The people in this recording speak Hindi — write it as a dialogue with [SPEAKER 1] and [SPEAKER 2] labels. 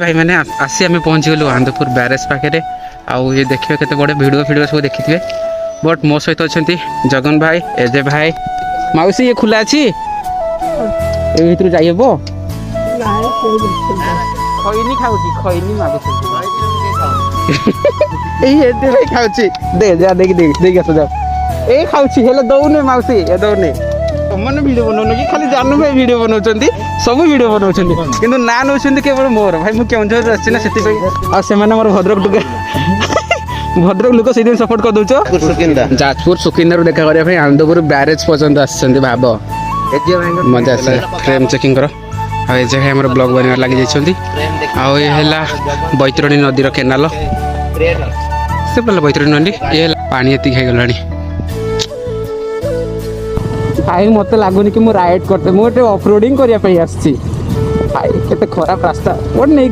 [SPEAKER 1] भाई मैंने आसी आम पहुँची गलु आनंदपुर ब्यारेज पाखे आउ ये देखिए केते बड़े भिडियो फिडियो सब देखी थे बट मो सहित अच्छा जगन भाई एजे भाई मौसी ये खुला अच्छी ये भीतर जाइए खैनी खाऊची खैनी भाई खाऊची दे जा देख आस जा ए खाऊची हेले दौने मौसी ए दौने तुमने वीडियो बनाऊन कि खाली जानू भाई वीडियो बनाउछंती सब वीडियो बनाउछंती किंतु ना नउछंती केवल मोर भाई मु केउंझर आछि ना सेति आ सेमाने मोर भद्रक टुका भद्रक लोक सेदिन सपोर्ट कर दउछो जाजपुर सुकिंदर देखा करिया भाई आनंदपुर ब्यारेज पर्यंत आछंती भाबो मजा आसे फ्रेम चेकिंग करो आ ए जगह हमर ब्लॉग बनवा लागि जाइछंती आ ये हैला बैतरणी नदी रो केनाल से पहले बैतरणी नदी ये पानी एति खाइ गलानी भाई मत लगुनि कि राइड करते मुझे ऑफ रोडिंग करने भाई केते खराब रास्ता नहीं